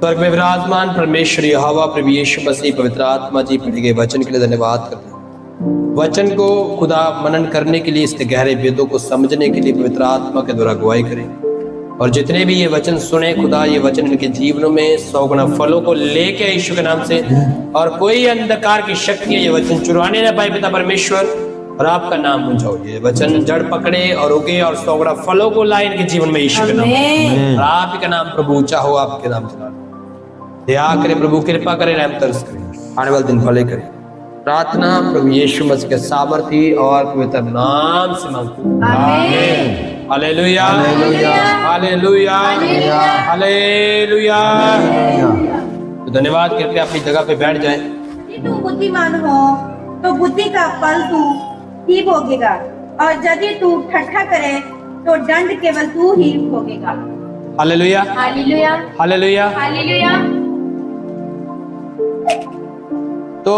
स्वर्ग में विराजमान परमेश्वर यहोवा प्रभु यीशु मसीह पवित्र आत्मा जी पढ़े गए वचन के लिए धन्यवाद करते हैं। वचन को खुदा मनन करने के लिए, इसके गहरे वेदों को समझने के लिए पवित्र आत्मा के द्वारा अगुवाई करें। और जितने भी ये वचन सुने खुदा, ये वचन इनके जीवनों में 100 गुना फलों को लेके यीशु के नाम से, और कोई अंधकार की शक्ति ये वचन चुराने न पाए पिता परमेश्वर, और आपका नाम ऊंचा हो। ये वचन जड़ पकड़े और उगे और 100 गुना फलों को लाए इनके जीवन में यीशु के नाम, और आप ही का नाम प्रभु ऊंचा हो। आपके नाम से दया करे प्रभु, कृपा करे, रहम तरस करे, आने वाले दिन भले करे। प्रार्थना प्रभु यीशु मसीह के सामर्थी और पवित्र नाम से मांगते हैं, आमीन। Hallelujah, hallelujah, hallelujah. तो धन्यवाद करके अपनी जगह पे बैठ जाएं। यदि तू बुद्धिमान हो तो बुद्धि का फल तू ही भोगेगा, और यदि तू ठट्ठा करे तो दंड केवल तू ही भोगेगा। Hallelujah, hallelujah, hallelujah. हालेलुया। तो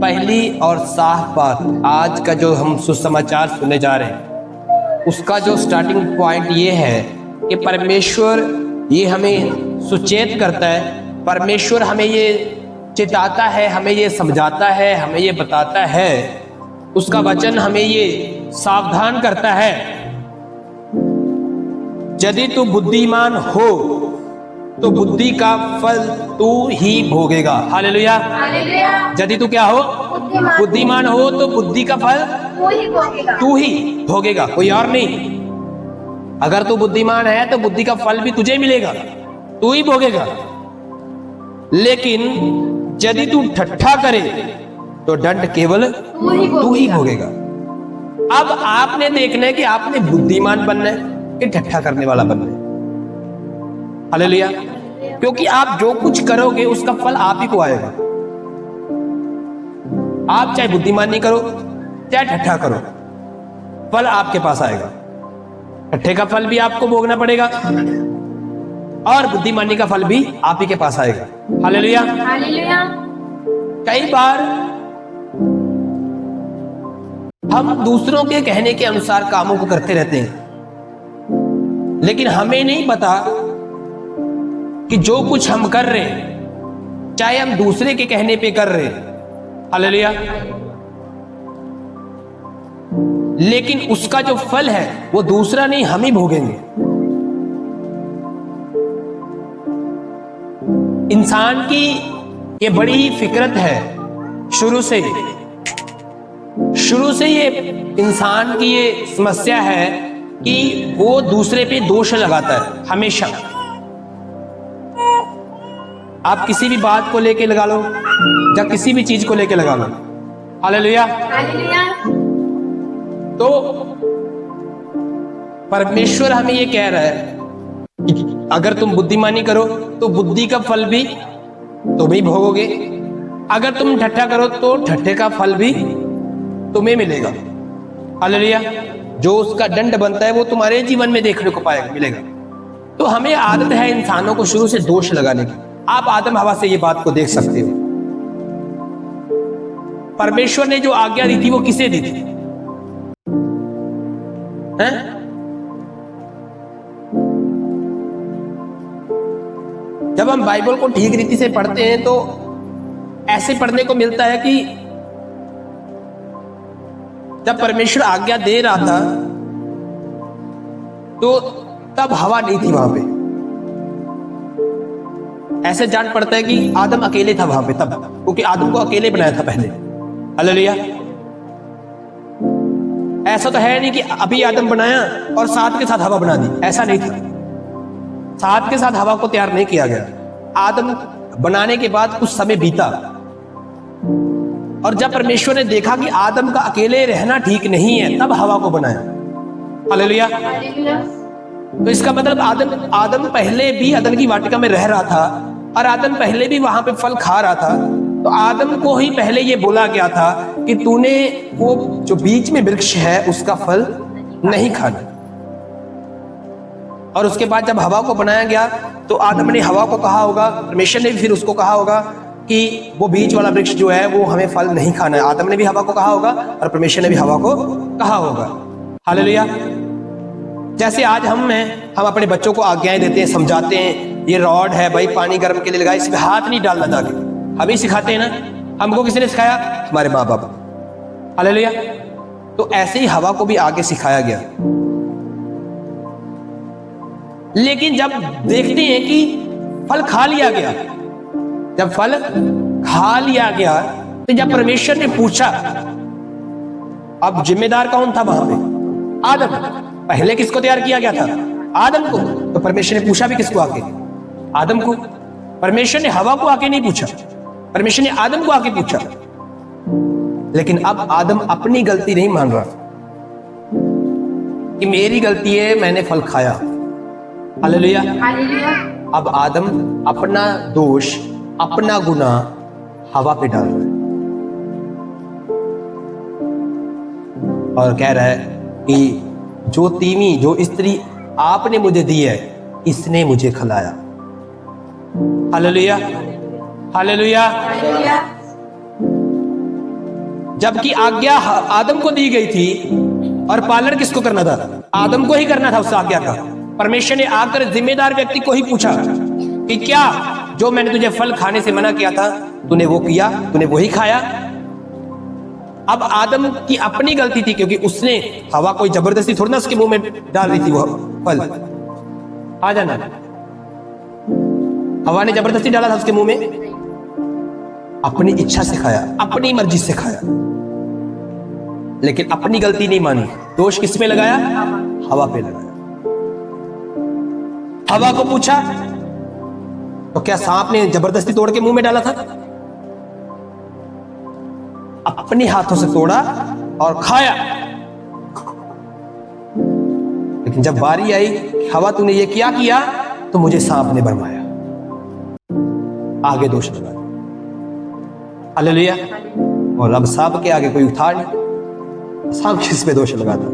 पहली और साफ बात, आज का जो हम सुसमाचार सुनने जा रहे हैं, उसका जो स्टार्टिंग पॉइंट ये है कि परमेश्वर ये हमें सुचेत करता है, परमेश्वर हमें ये चेताता है, हमें ये समझाता है, हमें ये बताता है, उसका वचन हमें ये सावधान करता है। यदि तू बुद्धिमान हो तो बुद्धि का फल तू ही भोगेगा। Hallelujah, hallelujah. यदि तू क्या हो? बुद्धिमान हो तो बुद्धि का फल तू ही भोगेगा, तू ही भोगेगा, कोई और नहीं। अगर तू बुद्धिमान है तो बुद्धि का फल भी तुझे मिलेगा, तू ही भोगेगा। लेकिन यदि तू ठट्ठा करे तो दंड केवल तू ही भोगेगा। अब आपने देखना है कि आपने बुद्धिमान बनना है कि ठट्ठा करने वाला बनना है। हालेलुया। क्योंकि आप जो कुछ करोगे उसका फल आप ही को आएगा। आप चाहे बुद्धिमान नहीं करो, चाहे ठट्ठा करो, फल आपके पास आएगा। ठट्ठे का फल भी आपको भोगना पड़ेगा और बुद्धिमानी का फल भी आप ही के पास आएगा। Hallelujah, hallelujah. कई बार हम दूसरों के कहने के अनुसार कामों को करते रहते हैं, लेकिन हमें नहीं पता कि जो कुछ हम कर रहे हैं, चाहे हम दूसरे के कहने पे कर रहे हैं, हालेलुया, लेकिन उसका जो फल है वो दूसरा नहीं, हम ही भोगेंगे। इंसान की ये बड़ी फिक्रत है, शुरू से ये इंसान की ये समस्या है कि वो दूसरे पे दोष लगाता है हमेशा। आप किसी भी बात को लेके लगा लो या किसी भी चीज को लेके लगा लो। Hallelujah, hallelujah. तो परमेश्वर हमें ये कह रहा है कि अगर तुम बुद्धिमानी करो तो बुद्धि का फल भी तुम ही भोगोगे, अगर तुम ठट्ठा करो तो ठट्ठे का फल भी तुम्हें मिलेगा। हालेलुया। जो उसका दंड बनता है वो तुम्हारे जीवन में देखने को मिलेगा। तो हमें आदत है इंसानों को शुरू से दोष लगाने की। आप आदम हवा से ये बात को देख सकते हो। परमेश्वर ने जो आज्ञा दी थी वो किसे दी थी? हैं? जब हम बाइबल को ठीक रीति से पढ़ते हैं तो ऐसे पढ़ने को मिलता है कि जब परमेश्वर आज्ञा दे रहा था तो तब हवा नहीं थी वहां पे। ऐसे जान पड़ता है कि आदम अकेले था वहां पे तब, क्योंकि आदम को अकेले बनाया था पहले। हालेलुया। ऐसा तो है नहीं कि अभी आदम बनाया और साथ के साथ हवा बना दी, ऐसा नहीं था। साथ के साथ हवा को तैयार नहीं किया गया। आदम बनाने के बाद कुछ समय बीता और जब परमेश्वर ने देखा कि आदम का अकेले रहना ठीक नहीं है, तब हवा को बनाया। हालेलुया। तो इसका मतलब आदम पहले भी अदन की वाटिका में रह रहा था और आदम पहले भी वहां पे फल खा रहा था। तो आदम को ही पहले ये बोला गया था कि तूने वो जो बीच में वृक्ष है उसका फल नहीं खाना। और उसके बाद जब हवा को बनाया गया तो आदम ने हवा को कहा होगा, परमेश्वर ने भी फिर उसको कहा होगा कि वो बीच वाला वृक्ष जो है वो हमें फल नहीं खाना है। आदम ने भी हवा को कहा होगा और परमेश्वर ने भी हवा को कहा होगा। हालेलुया। जैसे आज हम अपने बच्चों को आज्ञाएं देते हैं, समझाते हैं, ये रॉड है भाई, पानी गर्म के लिए लगाया, इसमें हाथ नहीं डालना था। हम ही सिखाते हैं ना, हमको किसने सिखाया? हमारे माँ बाप। हालेलुया। तो ऐसे ही हवा को भी आगे सिखाया गया। लेकिन जब देखते हैं कि फल खा लिया गया, जब फल खा लिया गया तो जब परमेश्वर ने पूछा, अब जिम्मेदार कौन था वहां पे? आदम। पहले किसको तैयार किया गया था? आदम को। तो परमेश्वर ने पूछा भी किसको आके? आदम को। परमेश्वर ने हवा को आके नहीं पूछा, परमेश्वर ने आदम को आके पूछा। लेकिन अब आदम अपनी गलती नहीं मान रहा कि मेरी गलती है, मैंने फल खाया। हालेलुया। अब आदम अपना दोष, अपना गुनाह हवा पे डाल रहा है और कह रहा है कि जो तीवी, जो स्त्री आपने मुझे दी है, इसने मुझे खिलाया। Hallelujah, hallelujah. जबकि आज्ञा आदम को दी गई थी और पालन किसको करना था? आदम को ही करना था उस आज्ञा का। परमेश्वर ने आकर जिम्मेदार व्यक्ति को ही पूछा कि क्या जो मैंने तुझे फल खाने से मना किया था, तूने वो किया, तूने वही खाया? अब आदम की अपनी गलती थी, क्योंकि उसने हवा कोई जबरदस्ती थोड़ी ना उसके मुंह में डाल रही थी वो फल। आ जाना, हवा ने जबरदस्ती डाला था उसके मुंह में, अपनी इच्छा से खाया, अपनी मर्जी से खाया, लेकिन अपनी गलती नहीं मानी। दोष किस पे लगाया? हवा पे लगाया। हवा को पूछा तो क्या सांप ने जबरदस्ती तोड़ के मुंह में डाला था? अपने हाथों से तोड़ा और खाया। लेकिन जब बारी आई, हवा तूने ये क्या किया, तो मुझे सांप ने भरमाया, आगे दोष लगाया। हालेलुया। और अब सांप के आगे कोई उठा नहीं, सांप किस पे दोष लगाता?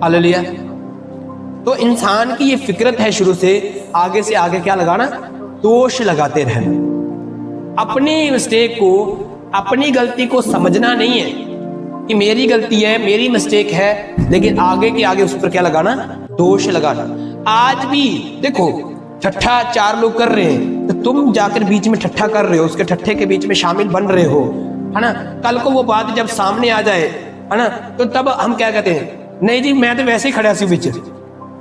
हालेलुया। तो इंसान की ये फितरत है शुरू से आगे क्या लगाना? दोष लगाते रहना। अपनी मिस्टेक को, अपनी गलती को समझना नहीं है कि मेरी गलती है, मेरी मिस्टेक है, लेकिन आगे के आगे उस पर क्या लगाना? दोष लगाना। आज भी देखो, ठट्ठा चार लोग कर रहे हैं तो तुम जाकर बीच में ठट्ठा कर रहे हो, उसके ठट्ठे के बीच में शामिल बन रहे हो, है ना? कल को वो बात जब सामने आ जाए, है ना, तो तब हम क्या कहते हैं? नहीं जी, मैं तो वैसे ही खड़ा सी बीच,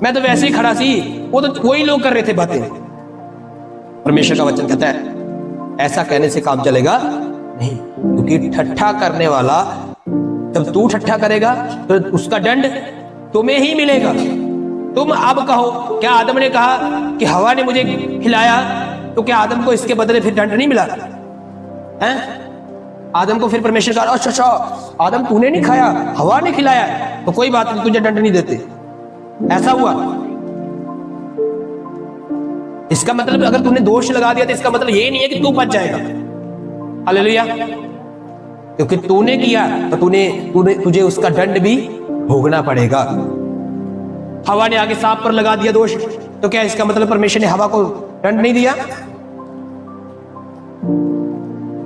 मैं तो वैसे ही खड़ा सी, वो तो वही लोग कर रहे थे बातें। परमेश्वर का वचन कहता है ऐसा कहने से काम चलेगा नहीं, क्योंकि ठट्ठा करने वाला, जब तू ठट्ठा करेगा तो उसका दंड तुम्हें ही मिलेगा। तुम अब कहो, क्या आदम ने कहा कि हवा ने मुझे खिलाया, तो क्या आदम को इसके बदले फिर दंड नहीं मिला है? आदम को फिर परमेश्वर कहा, अच्छा आदम तूने नहीं खाया, हवा ने खिलाया, तो कोई बात नहीं, तुझे दंड नहीं देते। ऐसा हुआ? इसका मतलब अगर तूने दोष लगा दिया तो इसका मतलब ये नहीं है कि तू बच जाएगा। हालेलुया। क्योंकि तूने किया तो तुझे उसका दंड भी भोगना पड़ेगा। हवा ने आगे सांप पर लगा दिया दोष, तो क्या इसका मतलब परमेश्वर ने हवा को दंड नहीं दिया?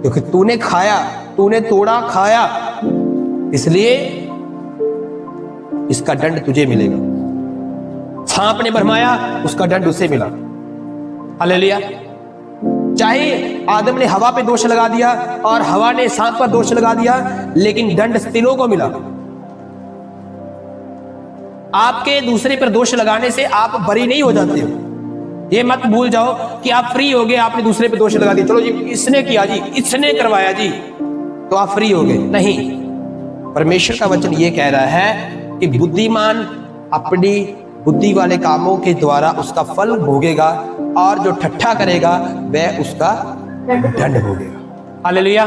क्योंकि तूने खाया, तूने तोड़ा, खाया, इसलिए इसका दंड तुझे मिलेगा। सांप ने भरमाया, उसका दंड उसे मिला। हालेलुया। चाहे आदम ने हवा पे दोष लगा दिया और हवा ने सांप पर दोष लगा दिया, लेकिन दंड तीनों को मिला। आपके दूसरे पर दोष लगाने से आप बरी नहीं हो जाते हो। ये मत भूल जाओ कि आप फ्री हो गए, आपने दूसरे पे दोष लगा दिया, चलो जी इसने किया जी, इसने करवाया जी, तो आप फ्री हो गए। नहीं, परमेश्वर का वचन ये कह रहा है कि बुद्धिमान अपनी बुद्धि वाले कामों के द्वारा उसका फल भोगेगा, और जो ठट्ठा करेगा वह उसका दंड भोगेगा। हालेलुया।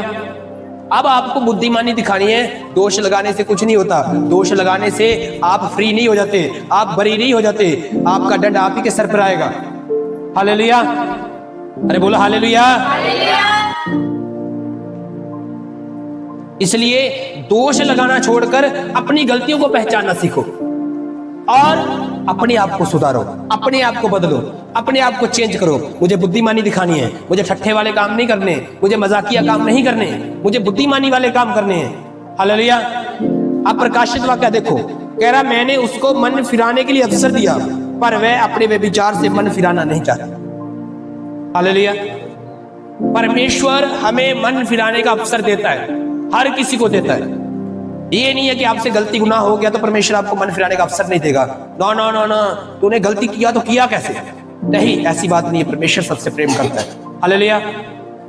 अब आपको बुद्धिमानी दिखानी है, दोष लगाने से कुछ नहीं होता। दोष लगाने से आप फ्री नहीं हो जाते, आप बरी नहीं हो जाते, आपका दंड आप ही के सर पर आएगा। हालेलुया। अरे बोलो हालेलुया। इसलिए दोष लगाना छोड़कर अपनी गलतियों को पहचानना सीखो और अपने आप को सुधारो, अपने आप को बदलो, अपने आप को चेंज करो। मुझे बुद्धिमानी दिखानी है, मुझे ठट्ठे वाले काम नहीं करने, मुझे मजाकिया काम नहीं करने, मुझे बुद्धिमानी वाले काम करने हैं। हालेलुया। आप प्रकाशित वाक्य देखो, कह रहा मैंने उसको मन फिराने के लिए अवसर दिया, पर वह अपने व्यभिचार से मन फिराना नहीं चाहता। हालेलुया। परमेश्वर हमें मन फिराने का अवसर देता है, हर किसी को देता है। ये नहीं है कि आपसे गलती गुनाह हो गया तो परमेश्वर आपको मन फिराने का अवसर नहीं देगा। नो नो नो नो, तूने गलती किया तो किया कैसे? नहीं, ऐसी बात नहीं है। परमेश्वर सबसे प्रेम करता है। हालेलुया।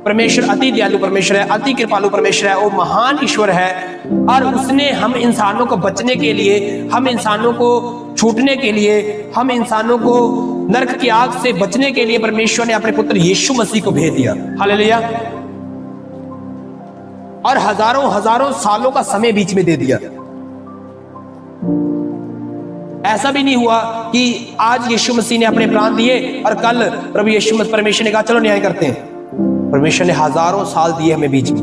परमेश्वर अति दयालु परमेश्वर है, अति कृपालु परमेश्वर है, वो महान ईश्वर है। और उसने हम इंसानों को बचने के लिए, हम इंसानों को छूटने के लिए, हम इंसानों को नरक की आग से बचने के लिए परमेश्वर ने अपने पुत्र यीशु मसीह को भेज दिया। हालेलुया। और हजारों हजारों सालों का समय बीच में दे दिया। ऐसा भी नहीं हुआ कि आज यीशु मसीह ने अपने प्राण दिए और कल प्रभु यीशु मसीह परमेश्वर ने कहा चलो न्याय करते हैं। परमेश्वर ने हजारों साल दिए हमें बीच में।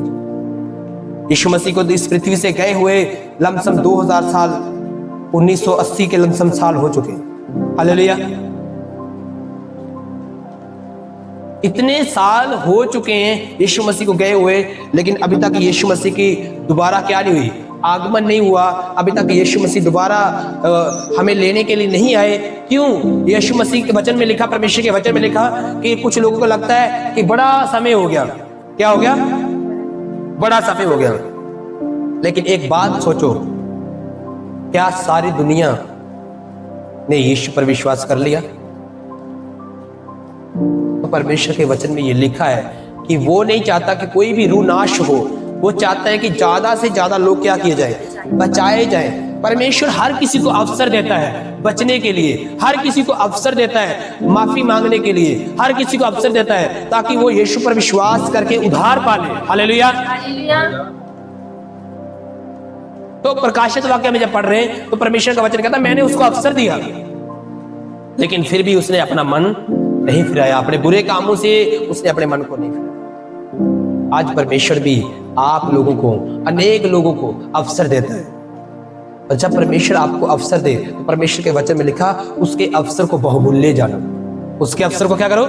यीशु मसीह को इस पृथ्वी से गए हुए लमसम 2000 साल, 1980 के लमसम साल हो चुके। हालेलुया। इतने साल हो चुके हैं यीशु मसीह को गए हुए, लेकिन अभी तक यीशु मसीह की दोबारा क्या नहीं हुई, आगमन नहीं हुआ। अभी तक यीशु मसीह दोबारा हमें लेने के लिए नहीं आए। क्यों? यीशु मसीह के वचन में लिखा, परमेश्वर के वचन में लिखा कि कुछ लोगों को लगता है कि बड़ा समय हो गया। क्या हो गया? बड़ा समय हो गया। लेकिन एक बात सोचो, क्या सारी दुनिया ने यीशु पर विश्वास कर लिया? तो परमेश्वर के वचन में ये लिखा है कि वो नहीं चाहता कि कोई भी रूह नाश हो, वो चाहता है कि ज्यादा से ज्यादा लोग क्या किए जाए, बचाए जाए। परमेश्वर हर किसी को अवसर देता है बचने के लिए, हर किसी को अवसर देता है माफी मांगने के लिए, हर किसी को अवसर देता है ताकि वो यीशु पर विश्वास करके उद्धार पाले। हालेलुया। तो प्रकाशित वाक्य में जब पढ़ रहे हैं तो परमेश्वर का वचन कहता है मैंने उसको अवसर दिया, लेकिन फिर भी उसने अपना मन नहीं फिराया, अपने बुरे कामों से उसने अपने मन को नहीं फिराया। आज परमेश्वर भी आप लोगों को, अनेक लोगों को अवसर देता है। और जब परमेश्वर आपको अवसर दे तो परमेश्वर के वचन में लिखा उसके अवसर को बहुमूल्य जानो। उसके अवसर को क्या करो?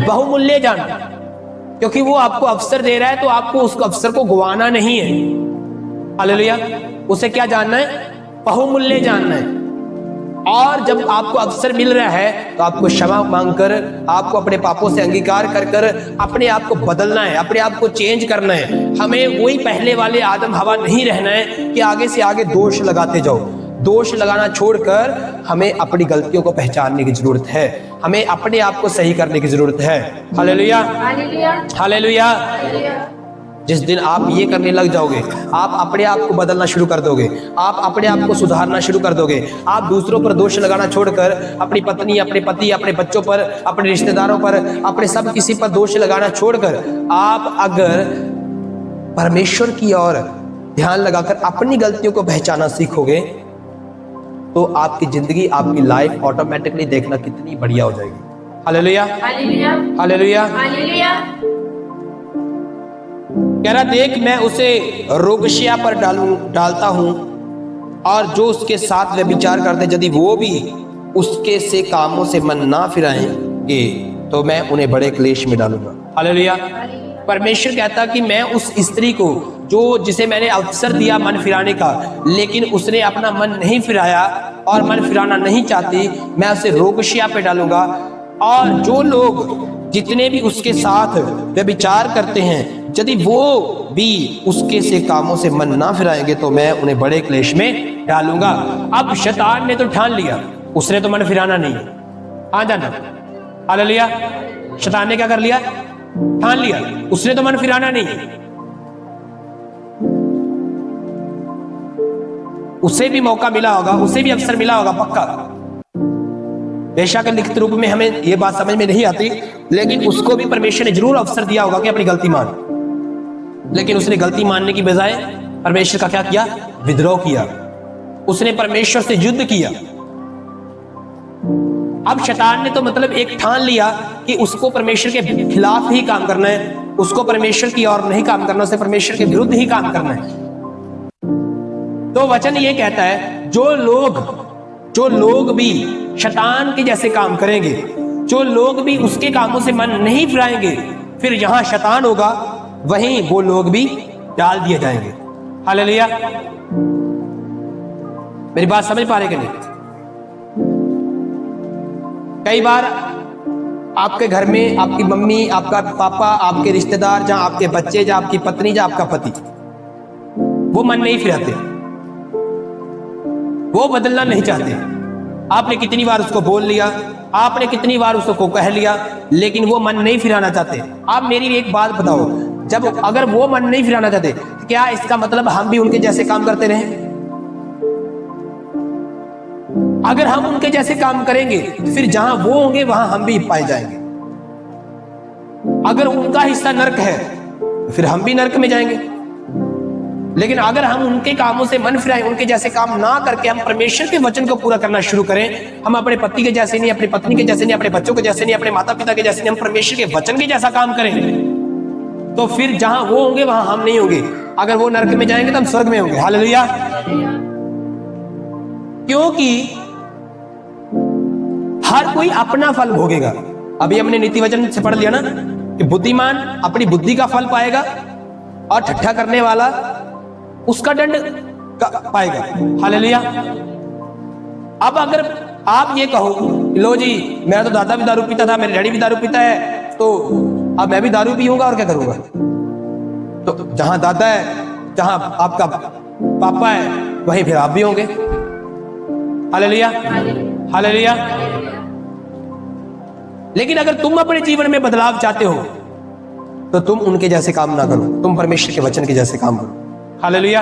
बहुमूल्य जानो। क्योंकि वो आपको अवसर दे रहा है तो आपको उस अवसर को गंवाना नहीं है। हालेलुया। उसे क्या जानना है? बहुमूल्य जानना है। और जब आपको अवसर मिल रहा है तो आपको क्षमा मांगकर, आपको अपने पापों से अंगीकार कर कर अपने आप को बदलना है, अपने आप को चेंज करना है। हमें वही पहले वाले आदम हवा नहीं रहना है कि आगे से आगे दोष लगाते जाओ। दोष लगाना छोड़कर हमें अपनी गलतियों को पहचानने की जरूरत है, हमें अपने आप को सही करने की जरूरत है। Hallelujah, hallelujah. जिस दिन आप ये करने लग जाओगे, आप अपने आप को बदलना शुरू कर दोगे, आप अपने आप को सुधारना शुरू कर दोगे। आप दूसरों पर दोष लगाना छोड़कर अपनी पत्नी, अपने पति, अपने बच्चों पर, अपने रिश्तेदारों पर, अपने सब किसी पर दोष लगाना छोड़कर आप अगर परमेश्वर की ओर ध्यान लगाकर अपनी गलतियों को पहचाना सीखोगे तो आपकी जिंदगी, आपकी लाइफ ऑटोमेटिकली देखना कितनी बढ़िया हो जाएगी। Hallelujah, hallelujah, hallelujah, hallelujah. कह रहा देख मैं उसे रोगशिया पर डालता हूं और जो उसके साथ व्यभिचार करते यदि वो भी उसके से कामों से मन ना फिराएंगे तो मैं उन्हें बड़े क्लेश में डालूंगा। हालेलुया। परमेश्वर कहता कि मैं उस स्त्री को जिसे मैंने अवसर दिया मन फिराने का, लेकिन उसने अपना मन नहीं फिराया और मन फिराना नहीं चाहती, मैं उसे रोगशिया पे डालूंगा। और जो लोग जितने भी उसके साथ व्यभिचार करते हैं यदि वो भी उसके से कामों से मन ना फिराएंगे तो मैं उन्हें बड़े क्लेश में डालूंगा। अब शैतान ने तो ठान लिया, उसने तो मन फिराना नहीं है। हाँ जाना। हालेलुया। शैतान ने क्या कर लिया? ठान लिया, उसने तो मन फिराना नहीं है। उसे भी मौका मिला होगा, उसे भी अवसर मिला होगा पक्का। बेशक लिखित रूप में हमें यह बात समझ में नहीं आती, लेकिन उसको भी परमेश्वर ने जरूर अवसर दिया होगा कि अपनी गलती मान। लेकिन उसने गलती मानने की बजाय परमेश्वर का क्या किया? विद्रोह किया। उसने परमेश्वर से युद्ध किया। अब शैतान ने तो मतलब एक ठान लिया कि उसको परमेश्वर के खिलाफ ही काम करना है, उसको परमेश्वर की ओर नहीं काम करना, उसे परमेश्वर के विरुद्ध ही काम करना है। तो वचन ये कहता है जो लोग भी शैतान के जैसे काम करेंगे, जो लोग भी उसके कामों से मन नहीं फिराएंगे, फिर जहां शैतान होगा वहीं वो लोग भी डाल दिए जाएंगे। हालेलुया। मेरी बात समझ पा रहे कि नहीं? कई बार आपके घर में आपकी मम्मी, आपका पापा, आपके रिश्तेदार, जहां आपके बच्चे, जहां आपकी पत्नी, जहां आपका पति, वो मन नहीं फिराते, वो बदलना नहीं चाहते। आपने कितनी बार उसको बोल लिया, आपने कितनी बार उसको कह लिया, लेकिन वो मन नहीं फिराना चाहते। आप मेरी एक बात बताओ, जब अगर वो मन नहीं फिराना चाहते, तो क्या इसका मतलब हम भी उनके जैसे काम करते रहें? अगर हम उनके जैसे काम करेंगे तो फिर जहां वो होंगे वहां हम भी पाए जाएंगे। अगर उनका हिस्सा नरक है तो फिर हम भी नरक में जाएंगे। लेकिन अगर हम उनके कामों से मन फिराएं, उनके जैसे काम ना करके हम परमेश्वर के वचन को पूरा करना शुरू करें, हम अपने पति के जैसे नहीं, अपनी पत्नी के जैसे नहीं, अपने बच्चों के जैसे नहीं, अपने माता पिता के जैसे नहीं, हम परमेश्वर के वचन के जैसा काम करें, तो फिर जहां वो होंगे वहां हम नहीं होंगे। अगर वो नरक में जाएंगे तो हम स्वर्ग में होंगे। हालेलुया। क्योंकि हर कोई अपना फल भोगेगा। अभी हमने नीति वचन से पढ़ लिया ना कि बुद्धिमान अपनी बुद्धि का फल पाएगा और ठट्ठा करने वाला उसका दंड पाएगा। हालेलुया। अब अगर आप ये कहो, लो जी मेरा तो दादा भी दारू पीता था, मेरे डैडी भी दारू पीता है, तो अब मैं भी दारू पीऊंगा और क्या करूंगा? तो जहां दादा है, जहां आपका पापा है, वहीं फिर आप भी होंगे। Hallelujah, hallelujah. लेकिन अगर तुम अपने जीवन में बदलाव चाहते हो तो तुम उनके जैसे काम ना करो, तुम परमेश्वर के वचन के जैसे काम करो। हालेलुया।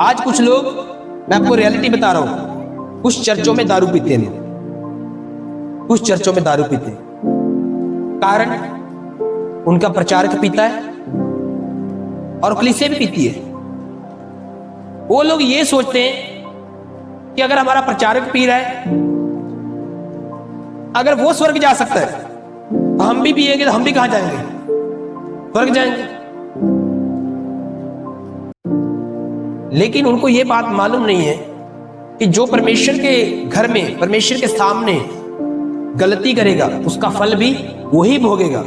आज कुछ लोग, मैं आपको रियलिटी बता रहा हूं, कुछ चर्चों में दारू पीते हैं, कुछ चर्चों में दारू पीते हैं। कारण उनका प्रचारक पीता है और कलीसिया भी पीती है। वो लोग ये सोचते हैं कि अगर हमारा प्रचारक पी रहा है, अगर वो स्वर्ग जा सकता है तो हम भी पिएंगे, तो हम भी कहां जाएंगे? स्वर्ग जाएंगे। लेकिन उनको ये बात मालूम नहीं है कि जो परमेश्वर के घर में, परमेश्वर के सामने गलती करेगा उसका फल भी वही भोगेगा।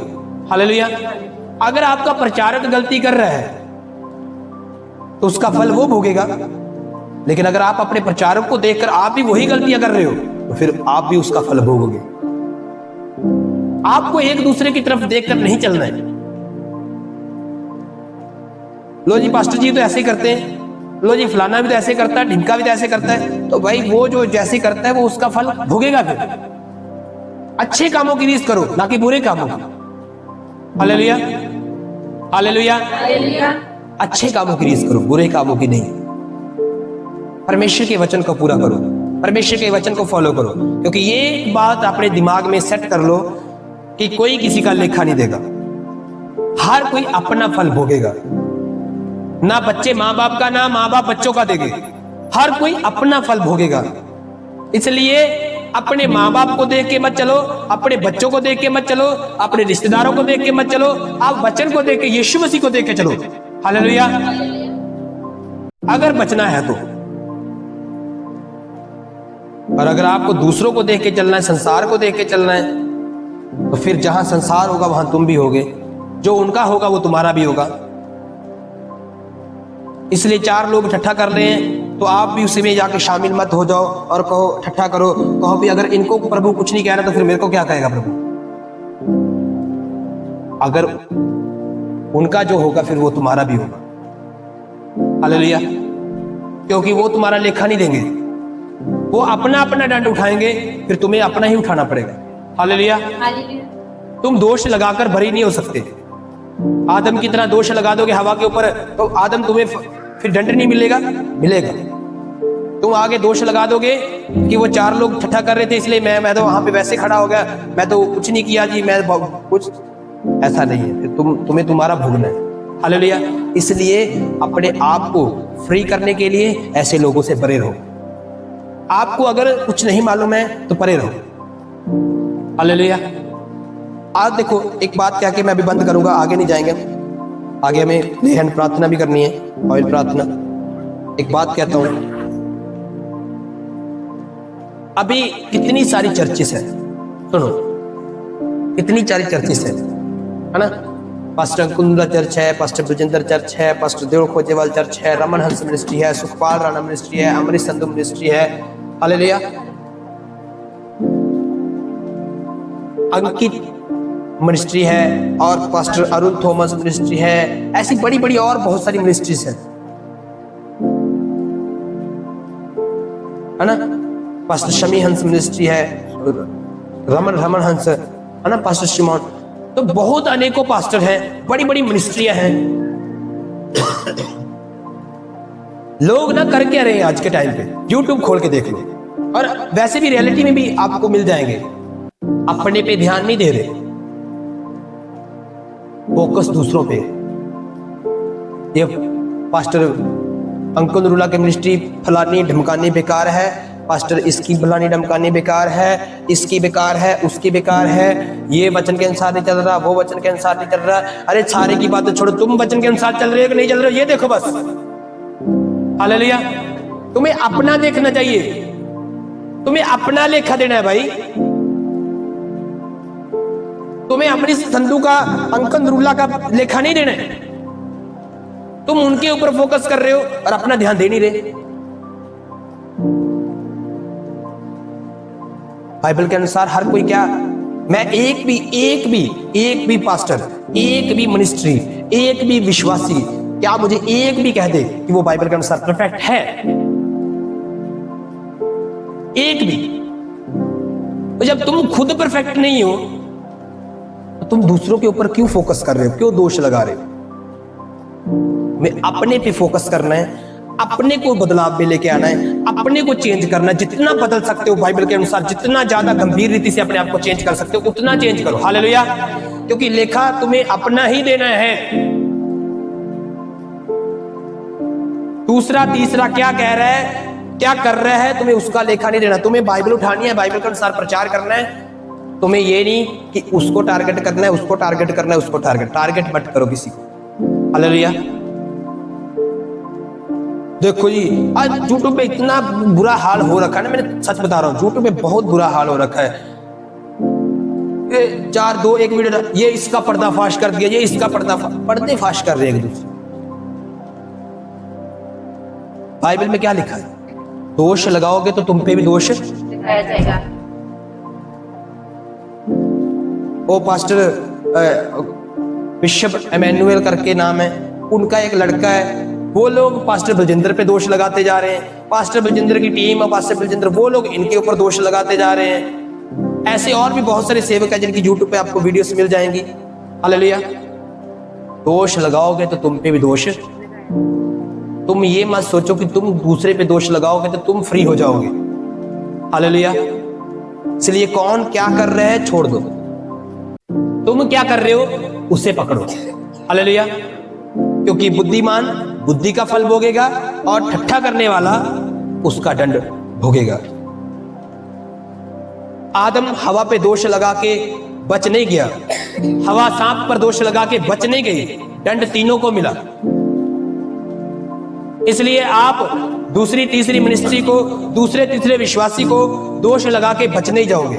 हालेलुया। अगर आपका प्रचारक गलती कर रहा है तो उसका फल वो भोगेगा, लेकिन अगर आप अपने प्रचारक को देखकर आप भी वही गलतियां कर रहे हो तो फिर आप भी उसका फल भोगोगे। आपको एक दूसरे की तरफ देखकर नहीं चलना है। लो जी पास्टर जी तो ऐसे ही करते हैं, लो जी फलाना भी तो ऐसे करता है, ढिमका भी तो ऐसे करता है, तो भाई वो जो जैसे करता है वो उसका फल भोगेगा। फिर अच्छे कामों की रीस करो, ना कि बुरे कामों की। Hallelujah, hallelujah. अच्छे कामों की रीस करो, बुरे कामों की नहीं। परमेश्वर के वचन को पूरा करो, परमेश्वर के वचन को फॉलो करो। क्योंकि ये बात अपने दिमाग में सेट कर लो कि कोई किसी का लेखा नहीं देगा, हर कोई अपना फल भोगेगा। ना बच्चे माँ बाप का, ना माँ बाप बच्चों का देंगे, हर कोई अपना फल भोगेगा। इसलिए अपने माँ बाप को देख के मत चलो, अपने बच्चों को देख के मत चलो, अपने रिश्तेदारों को देख के मत चलो, आप वचन को देख के, यीशु मसीह को देख के चलो। हालेलुया। अगर बचना है तो। और अगर आपको दूसरों को देख के चलना है, संसार को देख के चलना है, तो फिर जहां संसार होगा वहां तुम भी होगे, जो उनका होगा वो तुम्हारा भी होगा। इसलिए चार लोग ठट्ठा कर रहे हैं तो आप भी उसी में जाके शामिल मत हो जाओ और कहो ठट्ठा करो, कहो भी अगर इनको प्रभु कुछ नहीं कह रहा तो फिर मेरे को क्या कहेगा प्रभु। अगर उनका जो होगा फिर वो तुम्हारा भी होगा। हालेलुया। क्योंकि वो तुम्हारा लेखा नहीं देंगे, वो अपना अपना दंड उठाएंगे, फिर तुम्हें अपना ही उठाना पड़ेगा। हालेलुया। तुम दोष लगाकर भरी नहीं हो सकते। आदम की तरह दोष लगा दोगे हवा के ऊपर तो आदम तुम्हें फिर दंड नहीं मिलेगा, मिलेगा। तुम आगे दोष लगा दोगे कि वो चार लोग ठट्ठा कर रहे थे इसलिए मैं तो वहां पे वैसे खड़ा हो गया, मैं तो कुछ नहीं किया जी, मैं कुछ, ऐसा नहीं है। फिर तुम्हें तुम्हारा भोगना है। हालेलुया। इसलिए अपने आप को फ्री करने के लिए ऐसे लोगों से परे रहो। आपको अगर कुछ नहीं मालूम है तो परे रहो। हालेलुया। आज देखो एक बात क्या कि मैं अभी बंद करूंगा, आगे नहीं जाएंगे, आगे हमें ले हैंड प्रार्थना भी करनी है, ऑयल प्रार्थना। एक बात कहता हूं, अभी कितनी सारी चर्चेस है, सुनो कितनी सारी चर्चेस है ना। पास्टर कुंदरा चर्च है, पास्टर ब्रजेंद्र चर्च है, पास्टर देव खोजेवाल चर्च है, रमन हंस मिनिस्ट्री है, सुखपाल राणा मिनिस्ट्री है, अमृत संधु मिनिस्ट्री है। हालेलुया। अंकित मिनिस्ट्री है और पास्टर अरुण थॉमस मिनिस्ट्री है, ऐसी बड़ी बड़ी और बहुत सारी मिनिस्ट्रीज हैं, है ना। पास्टर शमी हंस मिनिस्ट्री है, रमन हंस है ना, पास्टर शिमोन, तो बहुत अनेकों पास्टर हैं, बड़ी बड़ी मिनिस्ट्रियां हैं। लोग ना कर क्या रहे हैं आज के टाइम पे, यूट्यूब खोल के देख लो, और वैसे भी रियलिटी में भी आपको मिल जाएंगे, अपने पे ध्यान नहीं दे रहे, फोकस दूसरों पे। ये पास्टर अंकुल नरूला की मिनिस्ट्री फलानी ढमकानी बेकार है, पास्टर इसकी फलानी ढमकानी बेकार है, इसकी बेकार है, उसकी बेकार है, ये वचन के अनुसार नहीं चल रहा, वो वचन के अनुसार नहीं चल रहा। अरे सारे की बातें छोड़ो, तुम वचन के अनुसार चल रहे हो कि नहीं चल रहे हो ये देखो बस। हालेलुया। तुम्हें अपना देखना चाहिए, तुम्हें अपना लेखा देना है भाई। तुम्हें अपनी संधू का अंकल नरूला का लेखा नहीं देना है। तुम उनके ऊपर फोकस कर रहे हो और अपना ध्यान दे नहीं रहे। बाइबल के अनुसार हर कोई क्या, मैं एक भी पास्टर, एक भी मिनिस्ट्री, एक भी विश्वासी, क्या मुझे एक भी कह दे कि वो बाइबल के अनुसार परफेक्ट है? एक भी। तो जब तुम खुद परफेक्ट नहीं हो तो तुम दूसरों के ऊपर क्यों फोकस कर रहे हो, क्यों दोष लगा रहे हो? मैं अपने पे फोकस करना है, अपने को बदलाव में लेके आना है, अपने को चेंज करना है। जितना बदल सकते हो बाइबल के अनुसार, जितना ज्यादा गंभीर रीति से अपने आप को चेंज कर सकते हो उतना चेंज करो। हालेलुया। क्योंकि लेखा तुम्हें अपना ही देना है। दूसरा तीसरा क्या कह रहा है, क्या कर रहा है, तुम्हें उसका लेखा नहीं देना। तुम्हें बाइबल उठानी है, बाइबल के अनुसार प्रचार करना है। तुम्हें ये नहीं कि उसको टारगेट करना है, उसको टारगेट करना है, उसको टारगेट मत करो किसी को। हालेलुया। देखो जी, आज यूट्यूब पे इतना बुरा हाल हो रखा है ना, मैंने सच बता रहा हूँ, यूट्यूब पे बहुत बुरा हाल हो रखा है। ये 4 एक वीडियो, ये इसका पर्दाफाश कर दिया, ये इसका पर्दाफाश कर रहे हैं एक दूसरे। बाइबल में क्या लिखा है? दोष लगाओगे तो तुम पे भी दोष लगाया जाएगा। वो पास्टर बिशप एमेनुअल करके नाम है, उनका एक लड़का है, वो लोग पास्टर बलजिंदर पे दोष लगाते जा रहे हैं। पास्टर बलजिंदर की टीम और पास्टर बलजिंदर, वो लोग इनके ऊपर दोष लगाते जा रहे हैं। ऐसे और भी बहुत सारे सेवक हैं जिनकी यूट्यूब पे आपको वीडियोस मिल जाएंगी। हालेलुया। दोष लगाओगे तो तुम पे भी दोष। तुम ये मत सोचो कि तुम दूसरे पे दोष लगाओगे तो तुम फ्री हो जाओगे। हालेलुया। इसलिए कौन क्या कर रहा है छोड़ दो, तुम क्या कर रहे हो उसे पकड़ो। हालेलुया। क्योंकि बुद्धिमान बुद्धि का फल भोगेगा और ठट्ठा करने वाला उसका दंड भोगेगा। आदम हवा पे दोष लगा के बच नहीं गया, हवा सांप पर दोष लगा के बच नहीं गई, दंड तीनों को मिला। इसलिए आप दूसरी तीसरी मिनिस्ट्री को, दूसरे तीसरे विश्वासी को दोष लगा के बच नहीं जाओगे।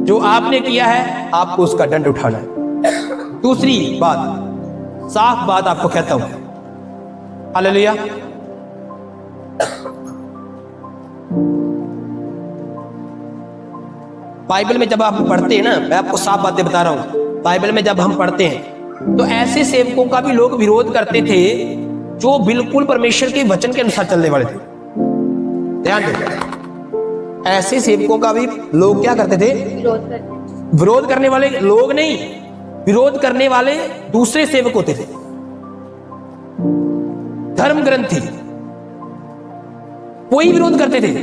जो आपने किया है आपको उसका दंड उठाना है। दूसरी बात, साफ बात आपको कहता हूं, हालेलुया। बाइबल में जब आप पढ़ते हैं ना, मैं आपको साफ बातें बता रहा हूं, बाइबल में जब हम पढ़ते हैं तो ऐसे सेवकों का भी लोग विरोध करते थे जो बिल्कुल परमेश्वर के वचन के अनुसार चलने वाले थे। ध्यान दो, ऐसे सेवकों का भी लोग क्या करते थे? विरोध करने वाले लोग नहीं, विरोध करने वाले दूसरे सेवक होते थे, धर्म ग्रंथी। कोई विरोध करते थे,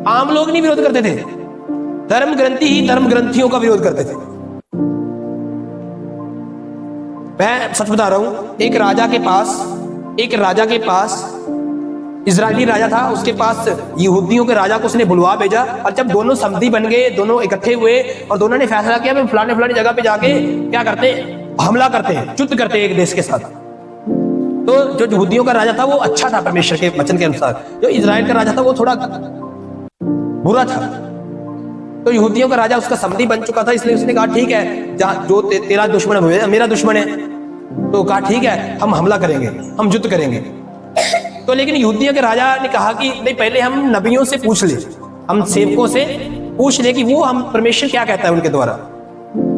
आम लोग नहीं विरोध करते थे, धर्म ग्रंथी ही धर्म ग्रंथियों का विरोध करते थे। मैं सच बता रहा हूं, एक राजा के पास इजरायली राजा था, उसके पास यहूदियों के राजा को उसने बुलवा भेजा। और जब दोनों समधी बन गए, दोनों इकट्ठे हुए और दोनों ने फैसला किया मैं फलाने जगह पे जाके क्या करते, हमला करते हैं, युद्ध करते हैं एक देश के साथ। तो जो यहूदियों का राजा था वो अच्छा था परमेश्वर के वचन के अनुसार, जो इजराइल का राजा था वो थोड़ा बुरा था। तो यहूदियों का राजा उसका समधी बन चुका था, इसलिए उसने कहा ठीक है, जो तेरा दुश्मन है मेरा दुश्मन है। तो कहा ठीक है, हम हमला करेंगे, हम युद्ध करेंगे। तो लेकिन यहूदियों के राजा ने कहा कि नहीं, पहले हम नबियों से पूछ ले, हम सेवकों से पूछ ले कि वो हम परमेश्वर क्या कहता है उनके द्वारा।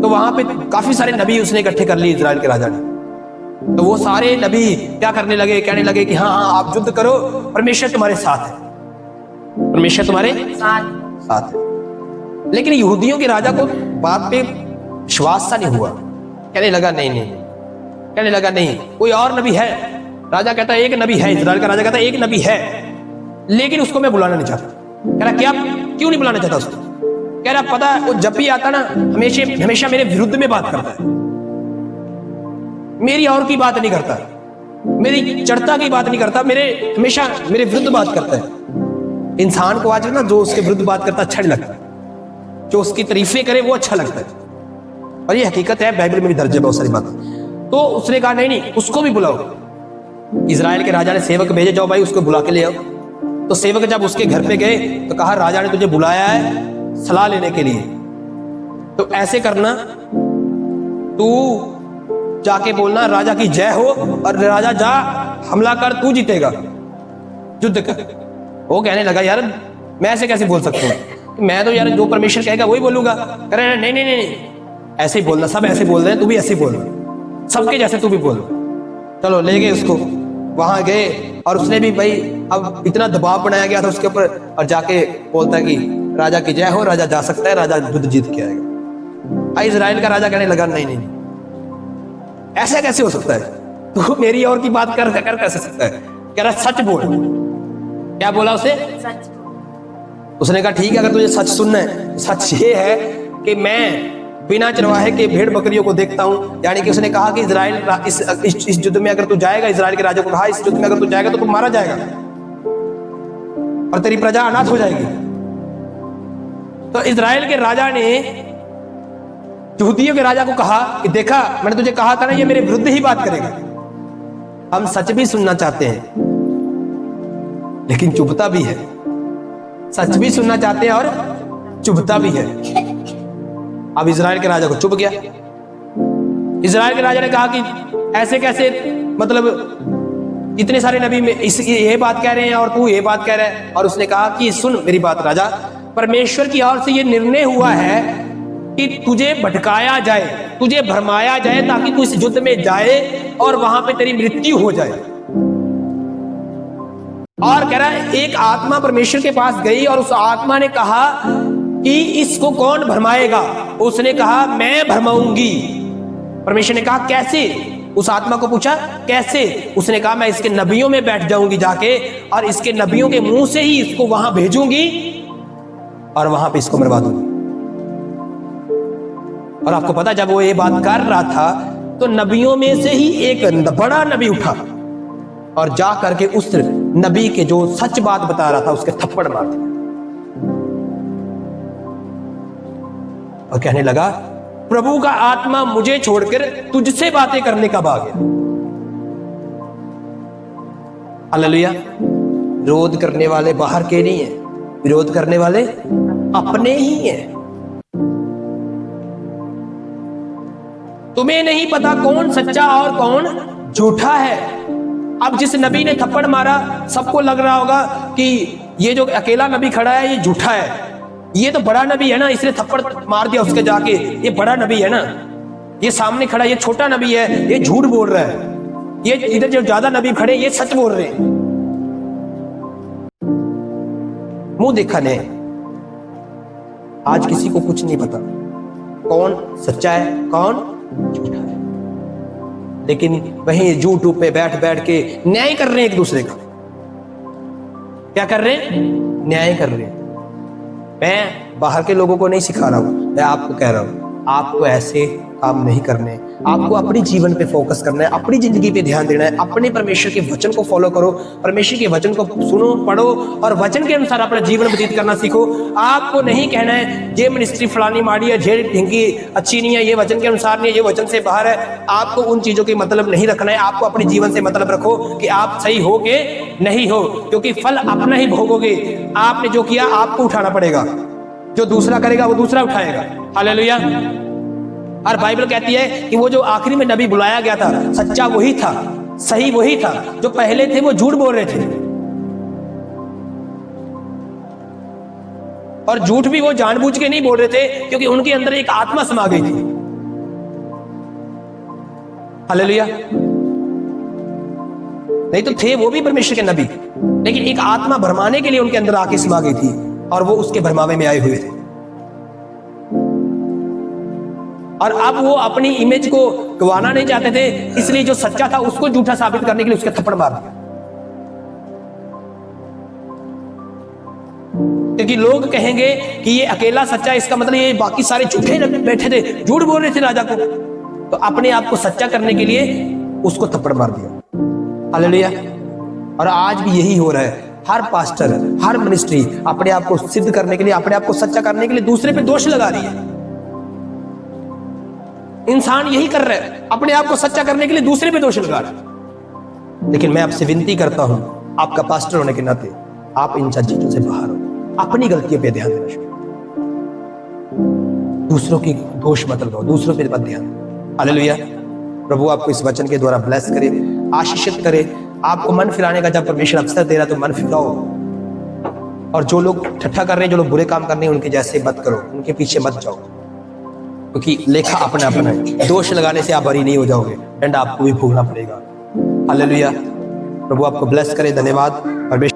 तो वहां पे काफी सारे नबी उसने इकट्ठे कर लिए इजराइल के राजा ने। तो वो सारे नबी क्या करने लगे, कहने लगे कि हाँ हाँ आप युद्ध करो, परमेश्वर तुम्हारे साथ है, परमेश्वर तुम्हारे साथ है। लेकिन यहूदियों के राजा को बात पे विश्वास सा नहीं हुआ, कहने लगा नहीं, कहने लगा नहीं कोई और नबी है। राजा कहता है एक नबी है, इजराइल का राजा कहता है एक नबी है, लेकिन उसको मैं बुलाना नहीं चाहता। कह रहा क्या, क्यों नहीं बुलाना चाहता उसको? कह रहा पता है वो जब भी आता ना हमेशा मेरे विरुद्ध में बात करता है, मेरी और की बात नहीं करता, मेरी चढ़ता की बात नहीं करता, हमेशा मेरे विरुद्ध बात करता है। इंसान को आज ना जो उसके विरुद्ध बात करता अच्छा नहीं लगता, जो उसकी तारीफें करे वो अच्छा लगता है, और ये हकीकत है, बाइबल में भी दर्ज है बहुत सारी बात। तो उसने कहा नहीं उसको भी बुलाओ। इजराइल के राजा ने सेवक भेजे, जाओ भाई उसको बुला के ले आओ। तो सेवक जब उसके घर पे गए तो कहा राजा ने तुझे बुलाया है सलाह लेने के लिए, तो ऐसे करना तू जाके बोलना राजा की जय हो, और राजा जा हमला कर, तू जीतेगा, युद्ध कर। वो कहने लगा यार मैं ऐसे कैसे बोल सकता हूँ, मैं तो यार जो परमेश्वर कहेगा वही बोलूंगा। कह रहे नहीं ऐसे ही बोलना, सब ऐसे बोल रहे हैं, तू भी ऐसे ही बोलना, सबके जैसे तू भी बोल। चलो ले गए उसको, वहां गए और उसने भी भाई अब इतना दबाव बनाया गया था उसके ऊपर, और जाके बोलता है कि राजा की जय हो, राजा जा सकता है, राजा युद्ध जीत के आएगा। इजराइल का राजा कहने लगा नहीं ऐसा कैसे हो सकता है, तू मेरी और की बात कर कैसे सकता है? कह रहा सच बोल। क्या बोला उसे? सच। उसने कहा ठीक है अगर तुझे सच सुनना है, सच ये है कि मैं बिना चरवाहे के भेड़ बकरियों को देखता हूं। यानी कि उसने कहा कि इजराइल इस युद्ध में अगर तू जाएगा, इजराइल के राजा को कहा इस युद्ध में अगर तू जाएगा तो तू मारा जाएगा और तेरी प्रजा अनाथ हो जाएगी। तो इजराइल के राजा ने यहूदियों के राजा को कहा कि देखा मैंने तुझे कहा था ना ये मेरे विरुद्ध ही बात करेगा। हम सच भी सुनना चाहते हैं लेकिन चुभता भी है, सच भी सुनना चाहते हैं और चुभता भी है। अब इजराइल के राजा को चुभ गया। इजराइल के राजा ने कहा कि ऐसे कैसे, मतलब इतने सारे नबी में ये बात कह रहे हैं और तू ये बात कह रहा है। और उसने कहा कि सुन मेरी बात राजा, परमेश्वर की ओर से ये निर्णय हुआ है कि तुझे भटकाया जाए, तुझे भरमाया जाए, ताकि तू इस युद्ध में जाए और वहां पे तेरी मृत्यु हो जाए। और कह रहा है एक आत्मा परमेश्वर के पास गई और उस आत्मा ने कहा कि इसको कौन भरमाएगा? उसने कहा मैं भरमाऊंगी। परमेश्वर ने कहा कैसे? उस आत्मा को पूछा कैसे? उसने कहा मैं इसके नबियों में बैठ जाऊंगी जाके, और इसके नबियों के मुंह से ही इसको वहां भेजूंगी और वहां पे इसको मरवा दूंगी। और आपको पता जब वो ये बात कर रहा था तो नबियों में से ही एक बड़ा नबी उठा और जा करके उस नबी के जो सच बात बता रहा था उसके थप्पड़ मार दिया और कहने लगा प्रभु का आत्मा मुझे छोड़कर तुझसे बातें करने का भाग गया। हालेलुया। विरोध करने वाले बाहर के नहीं है, विरोध करने वाले अपने ही हैं। तुम्हें नहीं पता कौन सच्चा और कौन झूठा है। अब जिस नबी ने थप्पड़ मारा सबको लग रहा होगा कि ये जो अकेला नबी खड़ा है ये झूठा है, ये तो बड़ा नबी है ना, इसने थप्पड़ मार दिया उसके जाके, ये बड़ा नबी है ना, ये सामने खड़ा ये छोटा नबी है, ये झूठ बोल रहा है, ये इधर जो ज्यादा नबी खड़े ये सच बोल रहे हैं। मुंह देखा नहीं, आज किसी को कुछ नहीं पता कौन सच्चा है कौन झूठा है, लेकिन वहीं यूट्यूब पे बैठ बैठ के न्याय कर रहे हैं एक दूसरे का। क्या कर रहे हैं? न्याय कर रहे हैं। मैं बाहर के लोगों को नहीं सिखा रहा हूं, मैं आपको कह रहा हूं आपको ऐसे काम नहीं करने, आपको अपने जीवन पे फोकस करना है, अपनी जिंदगी पे ध्यान देना है, अपने परमेश्वर के वचन को फॉलो करो, परमेश्वर के वचन को सुनो पढ़ो और वचन के अनुसार अपना जीवन व्यतीत करना सीखो। आपको नहीं कहना है ये मिनिस्ट्री फलानी माड़ी है, ये ढिंगी अच्छी नहीं है, ये वचन के अनुसार नहीं है, ये वचन से बाहर है। आपको उन चीजों के मतलब नहीं रखना है, आपको अपने जीवन से मतलब रखो कि आप सही हो के नहीं हो, क्योंकि फल अपना ही भोगोगे। आपने जो किया आपको उठाना पड़ेगा, जो दूसरा करेगा वो दूसरा उठाएगा। हालेलुया। और बाइबल कहती है कि वो जो आखिरी में नबी बुलाया गया था सच्चा वही था, सही वही था, जो पहले थे वो झूठ बोल रहे थे। और झूठ भी वो जानबूझ के नहीं बोल रहे थे, क्योंकि उनके अंदर एक आत्मा समा गई थी। हालेलुया। नहीं तो थे वो भी परमेश्वर के नबी, लेकिन एक आत्मा भरमाने के लिए उनके अंदर आके समा गई थी और वो उसके भरमावे में आए हुए थे। और अब वो अपनी इमेज को गंवाना नहीं चाहते थे, इसलिए जो सच्चा था उसको झूठा साबित करने के लिए उसके थप्पड़ मार दिया। क्योंकि लोग कहेंगे कि ये अकेला सच्चा है, इसका मतलब ये बाकी सारे झूठे बैठे थे, झूठ बोल रहे थे राजा को। तो अपने आप को सच्चा करने के लिए उसको थप्पड़ मार दिया। हालेलुया। और आज भी यही हो रहा है। हर पास्टर, हर मिनिस्ट्री अपने आप को सिद्ध करने के लिए, अपने आप को सच्चा करने के लिए दूसरे पे दोष लगा रही है। इंसान यही कर रहा है, अपने आप को सच्चा करने के लिए दूसरे पे दोष लगा रहा है। लेकिन मैं आपसे विनती करता हूं, आपका पास्टर होने के नाते आप इन चीजों से बाहर हो, अपनी गलतियों पे ध्यान देना शुरू करो, दूसरों की दोष मत लगाओ, दूसरों पे मत ध्यान। हालेलुया। प्रभु आपको इस वचन के द्वारा ब्लेस करे, आशीषित करे। आपको मन फिराने का जब परमेश्वर अवसर दे रहा है तो मन फिराओ। और जो लोग ठट्ठा कर रहे हैं, जो लोग बुरे काम कर रहे हैं, उनके जैसे मत करो, उनके पीछे मत जाओ, क्योंकि लेखा अपना अपना है। दोष लगाने से आप बरी नहीं हो जाओगे, दंड आपको भी भोगना पड़ेगा। हालेलुया। प्रभु आपको ब्लेस करे। धन्यवाद। परमेश्वर